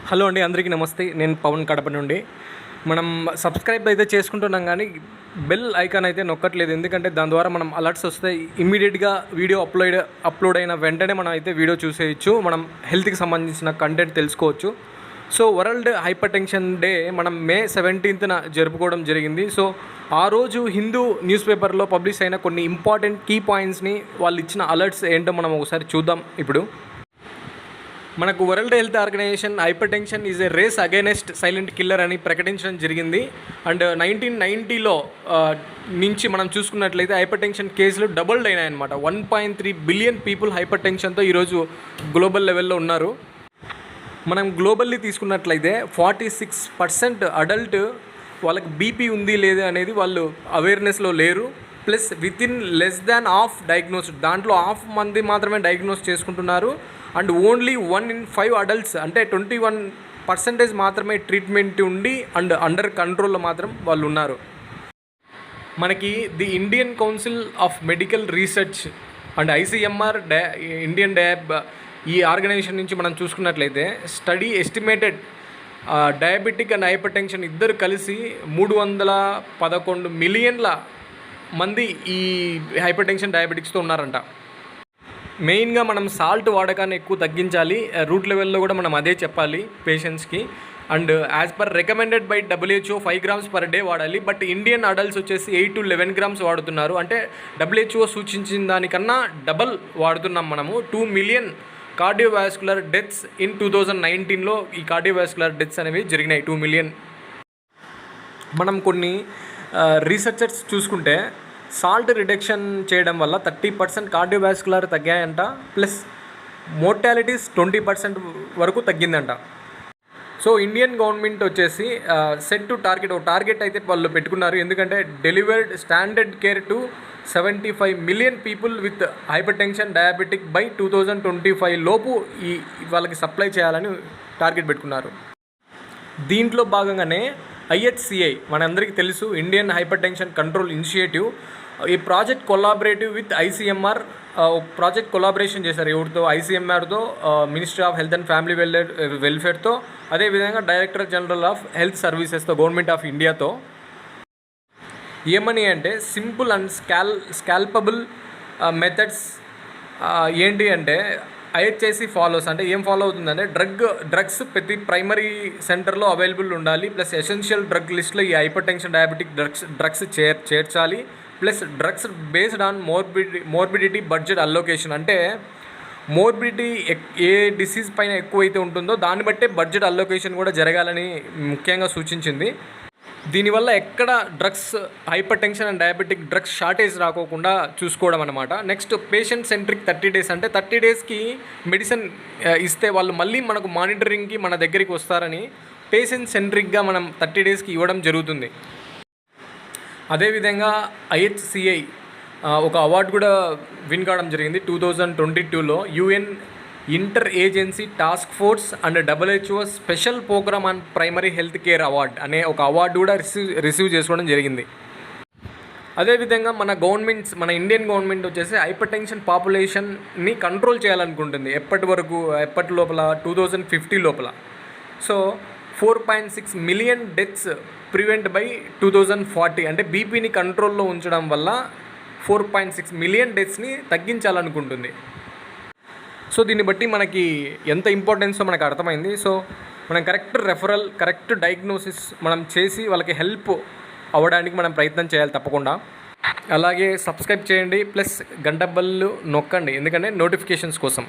Hello అండి, అందరికీ నమస్తే. నేను పవన్ కడప నుండి. మనం సబ్స్క్రైబ్ అయితే చేసుకుంటున్నాం, కానీ బెల్ ఐకాన్ అయితే నొక్కట్లేదు. ఎందుకంటే దాని ద్వారా మనం అలర్ట్స్ వస్తాయి. ఇమ్మీడియట్గా వీడియో అప్లోడ్ అయిన వెంటనే మనం అయితే వీడియో చూసేయచ్చు. మనం హెల్త్కి సంబంధించిన కంటెంట్ తెలుసుకోవచ్చు. So world hyper tension day మనం మే 17న జరుపుకోవడం జరిగింది. సో ఆ రోజు హిందూ న్యూస్ పేపర్లో పబ్లిష్ అయిన కొన్ని ఇంపార్టెంట్ కీ పాయింట్స్ని, వాళ్ళు ఇచ్చిన అలర్ట్స్ ఏంటో మనం ఒకసారి చూద్దాం. ఇప్పుడు మనకు World Health Organization hypertension is a race against silent killer అని ప్రకటించడం జరిగింది. అండ్ 1990లో నుంచి మనం చూసుకున్నట్లయితే హైపర్ టెన్షన్ కేసులు డబుల్డ్ అయినాయన్నమాట. 1.3 బిలియన్ పీపుల్ హైపర్ టెన్షన్తో ఈరోజు గ్లోబల్ లెవెల్లో ఉన్నారు. మనం గ్లోబల్లీ తీసుకున్నట్లయితే 46% అడల్ట్ వాళ్ళకి బీపీ ఉంది లేదా అనేది వాళ్ళు అవేర్నెస్లో లేరు. Plus within less than half diagnosed, దాంట్లో హాఫ్ మంది మాత్రమే డయాగ్నోస్ చేసుకుంటున్నారు. అండ్ ఓన్లీ 1 in 5 అడల్ట్స్, అంటే 21% మాత్రమే ట్రీట్మెంట్ ఉండి అండ్ అండర్ కంట్రోల్లో మాత్రం వాళ్ళు ఉన్నారు. మనకి the Indian Council of Medical Research and ICMR Indian diab, ఈ ఆర్గనైజేషన్ నుంచి మనం చూసుకున్నట్లయితే study estimated diabetic and hypertension ఇద్దరు కలిసి 311 మిలియన్ల మంది ఈ హైపర్ టెన్షన్ డయాబెటిక్స్తో ఉన్నారంట. మెయిన్గా మనం సాల్ట్ వాడకాన్ని ఎక్కువ తగ్గించాలి. రూట్ లెవెల్లో కూడా మనం అదే చెప్పాలి పేషెంట్స్కి. And as per recommended by WHO 5 grams per day వాడాలి. బట్ ఇండియన్ అడల్ట్స్ వచ్చేసి 8 to 11 grams వాడుతున్నారు. అంటే WHO సూచించిన దానికన్నా డబల్ వాడుతున్నాం మనము. 2 million కార్డియోవాస్కులర్ డెత్స్ ఇన్ 2019లో ఈ కార్డియోవాస్కులర్ డెత్స్ అనేవి జరిగినాయి. 2 million. మనం కొన్ని రీసెర్చర్స్ చూసుకుంటే సాల్ట్ రిడక్షన్ చేయడం వల్ల 30% కార్డియోవాస్కులర్ తగ్గాయంట. ప్లస్ మోర్టాలిటీస్ 20% వరకు తగ్గిందంట. సో ఇండియన్ గవర్నమెంట్ వచ్చేసి సెట్ టు టార్గెట్ అయితే వాళ్ళు పెట్టుకున్నారు. ఎందుకంటే delivered standard care to 75 million people with hyper tension diabetic by 2025 లోపు ఈ వాళ్ళకి సప్లై చేయాలని టార్గెట్ పెట్టుకున్నారు. దీంట్లో భాగంగానే IHCI మనందరికీ తెలుసు, Indian hypertension control initiative. ఈ project collaborative with ICMR project collaboration చేశారు. ఎవరితో? ICMRతో, ministry of health and family వెల్ఫేర్తో, అదేవిధంగా డైరెక్టర్ జనరల్ ఆఫ్ హెల్త్ సర్వీసెస్తో, గవర్నమెంట్ ఆఫ్ ఇండియాతో. ఏమని అంటే సింపుల్ అండ్ స్కాల్పబుల్ మెథడ్స్ ఏంటి అంటే IHCI ఫాలోస్. అంటే ఏం ఫాలో అవుతుందంటే డ్రగ్స్ ప్రతి ప్రైమరీ సెంటర్లో అవైలబుల్ ఉండాలి. ప్లస్ ఎసెన్షియల్ డ్రగ్ లిస్ట్లో ఈ హైపర్ టెన్షన్ డయాబెటిక్ డ్రగ్స్ చేర్చాలి. Plus drugs based on morbidity budget allocation. అంటే మోర్బిడిటీ ఏ డిసీజ్ పైన ఎక్కువైతే ఉంటుందో దాన్ని బట్టే బడ్జెట్ అల్లోకేషన్ కూడా జరగాలని ముఖ్యంగా సూచించింది. దీనివల్ల ఎక్కడ drugs hypertension and diabetic drugs shortage రాకోకుండా చూసుకోవడం అనమాట. Next patient centric 30 days. అంటే 30 daysకి మెడిసిన్ ఇస్తే వాళ్ళు మళ్ళీ మనకు మానిటరింగ్కి మన దగ్గరికి వస్తారని పేషెంట్ సెంట్రిక్గా మనం 30 daysకి ఇవ్వడం జరుగుతుంది. అదేవిధంగా IHCI ఒక అవార్డు కూడా విన్ కావడం జరిగింది 2022లో. UN inter agency task force and WHO special programme on primary health care award అనే ఒక అవార్డు కూడా రిసీవ్ చేసుకోవడం జరిగింది. అదేవిధంగా మన ఇండియన్ గవర్నమెంట్ వచ్చేసి హైపర్ టెన్షన్ పాపులేషన్ని కంట్రోల్ చేయాలనుకుంటుంది. ఎప్పటి లోపల 2050 లోపల. So 4.6 million deaths prevent by 2040. అంటే బీపీని కంట్రోల్లో ఉంచడం వల్ల 4.6 మిలియన్ డెత్స్ని తగ్గించాలనుకుంటుంది. సో దీన్ని బట్టి మనకి ఎంత ఇంపార్టెన్సో మనకు అర్థమైంది. సో మనం కరెక్ట్ డయాగ్నోసిస్ మనం చేసి వాళ్ళకి హెల్ప్ అవ్వడానికి మనం ప్రయత్నం చేయాలి తప్పకుండా. అలాగే సబ్స్క్రైబ్ చేయండి, ప్లస్ గంట బెల్ నొక్కండి, ఎందుకంటే నోటిఫికేషన్స్ కోసం.